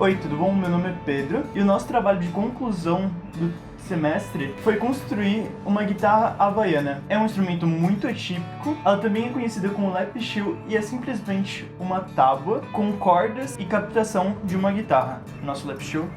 Oi, tudo bom? Meu nome é Pedro e o nosso trabalho de conclusão do semestre foi construir uma guitarra havaiana. É um instrumento muito atípico, ela também é conhecida como lap steel e é simplesmente uma tábua com cordas e captação de uma guitarra. Nosso lap steel.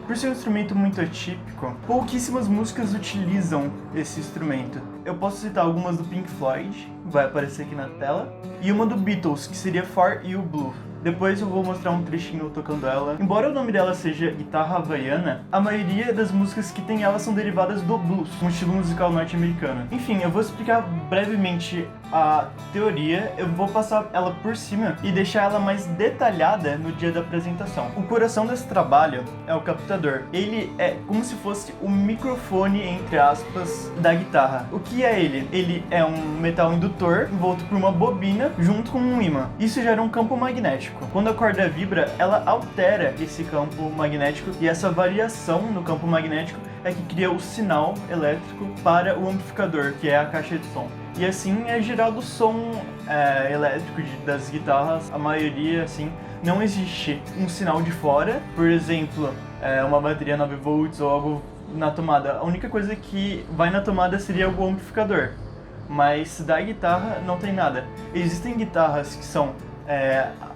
Por ser um instrumento muito atípico, pouquíssimas músicas utilizam esse instrumento. Eu posso citar algumas do Pink Floyd, vai aparecer aqui na tela, e uma do Beatles, que seria For You Blue. Depois eu vou mostrar um trechinho tocando ela. Embora o nome dela seja guitarra havaiana, a maioria das músicas que tem ela são derivadas do blues, um estilo musical norte-americano. Enfim, eu vou explicar brevemente a teoria, eu vou passar ela por cima e deixar ela mais detalhada no dia da apresentação. O coração desse trabalho é o captador. Ele é como se fosse o microfone, entre aspas, da guitarra. O que é ele? Ele é um metal indutor envolto por uma bobina junto com um ímã. Isso gera um campo magnético. Quando a corda vibra, ela altera esse campo magnético e essa variação no campo magnético é que cria o sinal elétrico para o amplificador, que é a caixa de som. E assim é gerado o som elétrico das guitarras. A maioria, assim, não existe um sinal de fora, por exemplo, uma bateria 9 volts ou algo na tomada. A única coisa que vai na tomada seria o amplificador, mas da guitarra não tem nada. Existem guitarras que são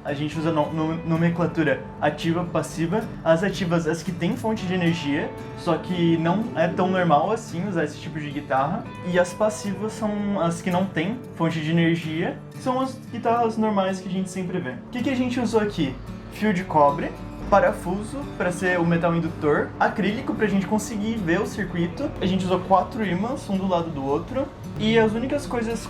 a gente usa nomenclatura ativa, passiva. As ativas, as que têm fonte de energia, só que não é tão normal assim usar esse tipo de guitarra. E as passivas são as que não têm fonte de energia, são as guitarras normais que a gente sempre vê. O que a gente usou aqui? Fio de cobre, parafuso para ser o metal indutor, acrílico para a gente conseguir ver o circuito. A gente usou 4 ímãs, um do lado do outro. E as únicas coisas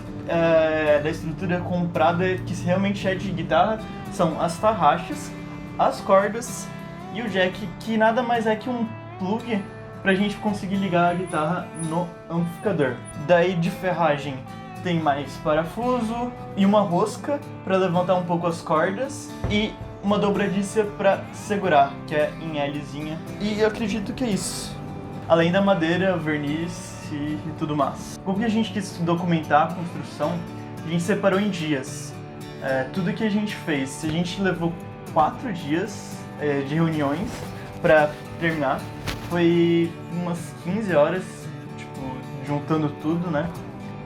da estrutura comprada que realmente é de guitarra são as tarraxas, as cordas e o jack, que nada mais é que um plug pra gente conseguir ligar a guitarra no amplificador. Daí de ferragem tem mais parafuso e uma rosca para levantar um pouco as cordas e uma dobradiça para segurar, que é em Lzinha. E eu acredito que é isso. Além da madeira, verniz e tudo mais. Como que a gente quis documentar a construção, a gente separou em dias. Tudo que a gente fez, a gente levou 4 dias de reuniões para terminar. Foi umas 15 horas, tipo, juntando tudo, né?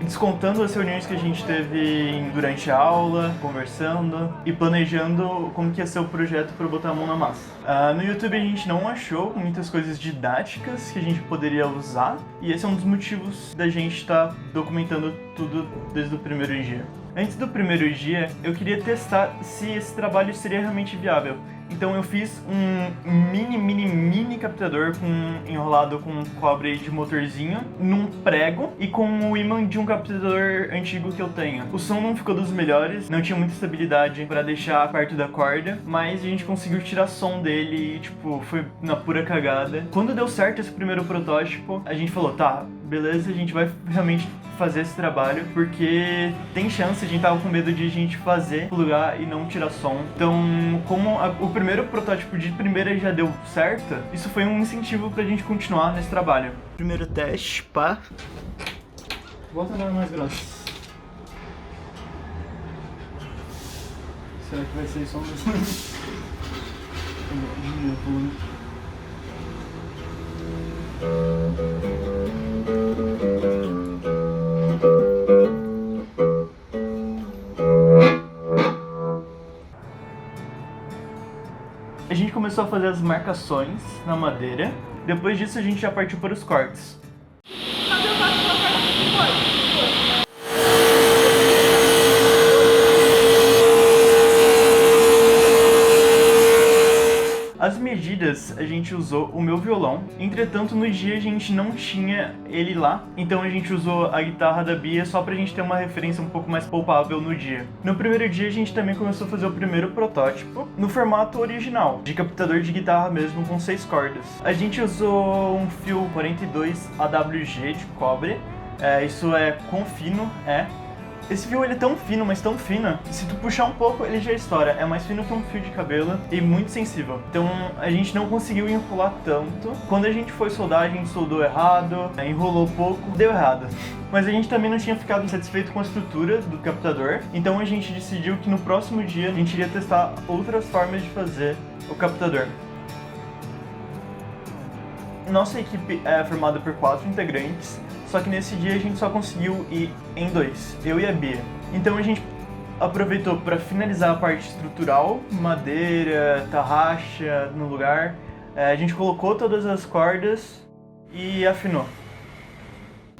Descontando as reuniões que a gente teve durante a aula, conversando e planejando como que ia ser o projeto para botar a mão na massa. No YouTube a gente não achou muitas coisas didáticas que a gente poderia usar, e esse é um dos motivos da gente estar documentando tudo desde o primeiro dia. Antes do primeiro dia, eu queria testar se esse trabalho seria realmente viável. Então eu fiz um mini captador enrolado com cobre de motorzinho num prego e com o ímã de um captador antigo que eu tenho. O som não ficou dos melhores, não tinha muita estabilidade para deixar perto da corda, mas a gente conseguiu tirar som dele e, tipo, foi na pura cagada. Quando deu certo esse primeiro protótipo, a gente falou, tá, beleza, a gente vai realmente fazer esse trabalho, porque tem chance, a gente tava com medo de a gente fazer, plugar e não tirar som. Então, como o primeiro protótipo de primeira já deu certo, isso foi um incentivo pra gente continuar nesse trabalho. Primeiro teste, pá. Bota na mais grossa. Será que vai ser som mesmo? A gente começou a fazer as marcações na madeira. Depois disso a gente já partiu para os cortes. As medidas a gente usou o meu violão, entretanto no dia a gente não tinha ele lá, então a gente usou a guitarra da Bia só pra gente ter uma referência um pouco mais palpável no dia. No primeiro dia a gente também começou a fazer o primeiro protótipo no formato original, de captador de guitarra mesmo, com 6 cordas. A gente usou um fio 42 AWG de cobre, isso é quão fino é. Esse fio ele é tão fino, mas tão fino, que se tu puxar um pouco ele já estoura. É mais fino que um fio de cabelo e muito sensível. Então a gente não conseguiu enrolar tanto. Quando a gente foi soldar, a gente soldou errado, enrolou pouco, deu errado. Mas a gente também não tinha ficado satisfeito com a estrutura do captador, então a gente decidiu que no próximo dia a gente iria testar outras formas de fazer o captador. Nossa equipe é formada por 4 integrantes, só que nesse dia a gente só conseguiu ir em 2, eu e a Bia. Então a gente aproveitou para finalizar a parte estrutural, madeira, tarraxa no lugar. A gente colocou todas as cordas e afinou.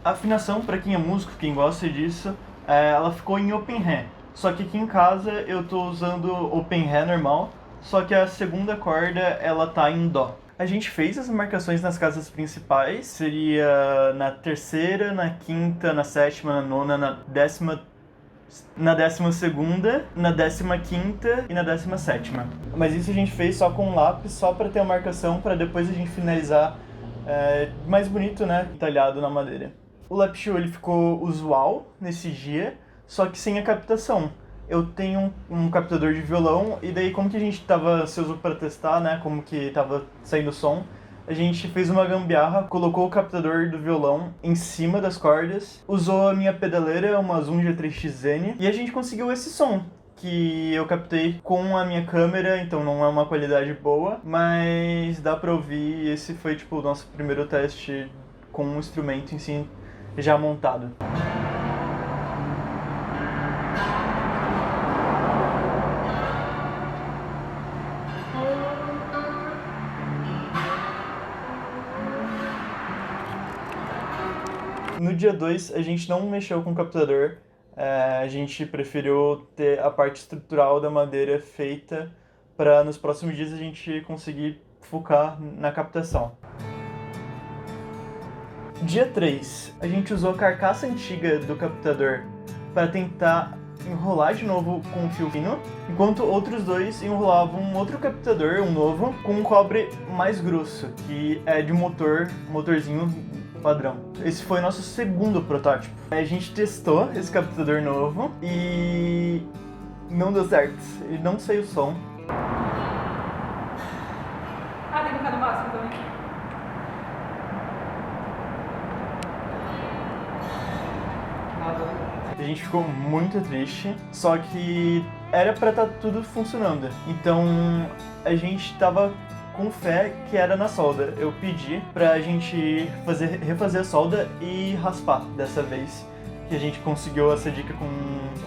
A afinação, para quem é músico, quem gosta disso, ela ficou em Open Ré. Só que aqui em casa eu tô usando Open Ré normal, só que a segunda corda ela tá em Dó. A gente fez as marcações nas casas principais, seria na terceira, na quinta, na sétima, na nona, na 12ª, na 12ª, na 15ª e na 17ª. Mas isso a gente fez só com um lápis, só para ter a marcação, para depois a gente finalizar mais bonito, né, entalhado na madeira. O lap shoe ele ficou usual nesse dia, só que sem a captação. Eu tenho um captador de violão e daí como que a gente tava ansioso para testar, né, como que tava saindo o som, a gente fez uma gambiarra, colocou o captador do violão em cima das cordas, usou a minha pedaleira, uma Zoom G3XN, e a gente conseguiu esse som, que eu captei com a minha câmera, então não é uma qualidade boa, mas dá pra ouvir, e esse foi tipo o nosso primeiro teste com o instrumento em si já montado. No dia 2, a gente não mexeu com o captador, a gente preferiu ter a parte estrutural da madeira feita para nos próximos dias a gente conseguir focar na captação. Dia 3, a gente usou a carcaça antiga do captador para tentar enrolar de novo com um fio fino, enquanto outros dois enrolavam um outro captador, um novo, com um cobre mais grosso, que é de motorzinho padrão. Esse foi o nosso segundo protótipo. A gente testou esse captador novo e não deu certo. Ele não saiu o som. Ah, tem que ficar no máximo também. A gente ficou muito triste, só que era pra estar tudo funcionando. Então a gente tava com fé que era na solda. Eu pedi pra gente refazer a solda e raspar dessa vez. Que a gente conseguiu essa dica com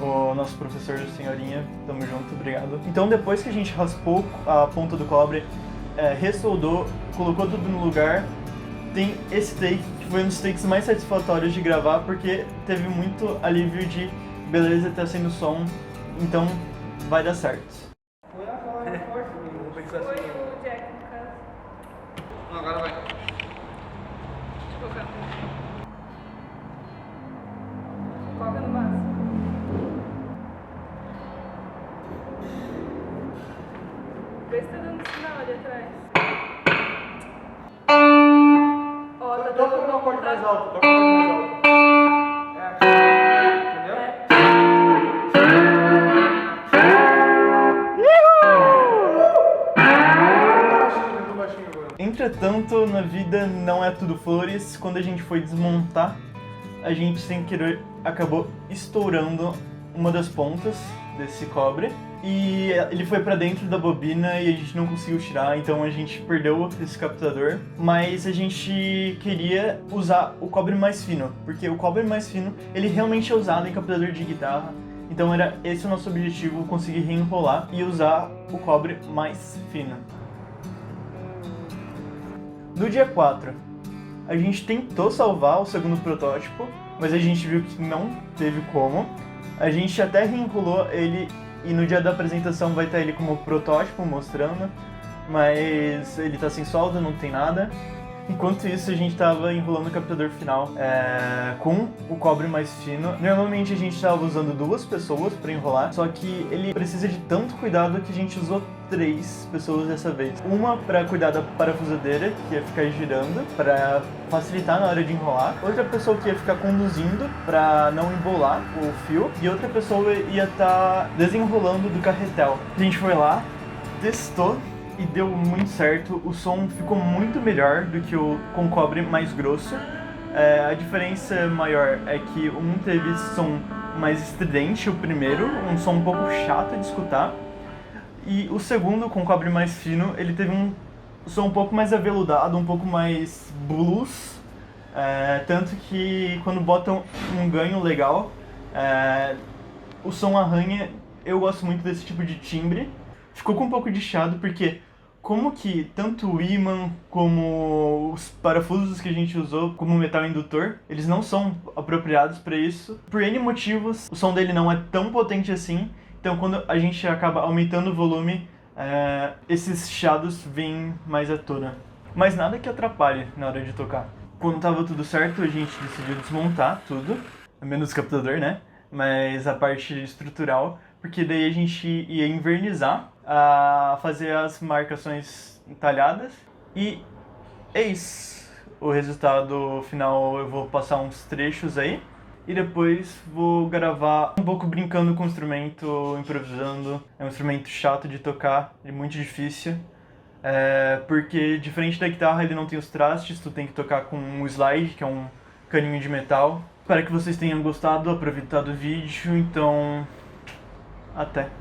o nosso professor Senhorinha. Tamo junto, obrigado. Então depois que a gente raspou a ponta do cobre, ressoldou, colocou tudo no lugar, tem esse take, que foi um dos takes mais satisfatórios de gravar, porque teve muito alívio de beleza, tá sendo som, então vai dar certo. Foi o Jack, no caso. Não, agora vai. Deixa eu colocar no Coloca no máximo. Vê se tá dando sinal ali atrás. Ó, tá dando Toca uma acorde mais alto, toca uma acorde mais alto. Entendeu? Entretanto, na vida não é tudo flores. Quando a gente foi desmontar, a gente sem querer acabou estourando uma das pontas desse cobre e ele foi pra dentro da bobina e a gente não conseguiu tirar, então a gente perdeu esse captador, mas a gente queria usar o cobre mais fino, porque o cobre mais fino ele realmente é usado em captador de guitarra, então era esse o nosso objetivo, conseguir reenrolar e usar o cobre mais fino. No dia 4, a gente tentou salvar o segundo protótipo, mas a gente viu que não teve como. A gente até reenrolou ele e no dia da apresentação vai estar ele como protótipo mostrando, mas ele tá sem solda, não tem nada. Enquanto isso, a gente tava enrolando o captador final com o cobre mais fino. Normalmente a gente tava usando 2 pessoas pra enrolar, só que ele precisa de tanto cuidado que a gente usou 3 pessoas dessa vez. Uma pra cuidar da parafusadeira, que ia ficar girando, pra facilitar na hora de enrolar. Outra pessoa que ia ficar conduzindo pra não embolar o fio. E outra pessoa ia estar desenrolando do carretel. A gente foi lá, testou e deu muito certo. O som ficou muito melhor do que o com cobre mais grosso. A diferença maior é que um teve som mais estridente, o primeiro, um som um pouco chato de escutar. E o segundo, com cobre mais fino, ele teve um som um pouco mais aveludado, um pouco mais blues. Tanto que quando botam um ganho legal, o som arranha. Eu gosto muito desse tipo de timbre. Ficou com um pouco de chiado porque como que tanto o ímã como os parafusos que a gente usou como metal indutor, eles não são apropriados para isso. Por N motivos, o som dele não é tão potente assim. Então quando a gente acaba aumentando o volume, esses chiados vêm mais à tona. Mas nada que atrapalhe na hora de tocar. Quando tava tudo certo, a gente decidiu desmontar tudo, menos o captador, né? Mas a parte estrutural, porque daí a gente ia invernizar, fazer as marcações entalhadas e eis o resultado final. Eu vou passar uns trechos aí e depois vou gravar um pouco brincando com o instrumento, improvisando. É um instrumento chato de tocar, é muito difícil, porque diferente da guitarra ele não tem os trastes, tu tem que tocar com um slide, que é um caninho de metal. Espero que vocês tenham gostado, aproveitado o vídeo, então até!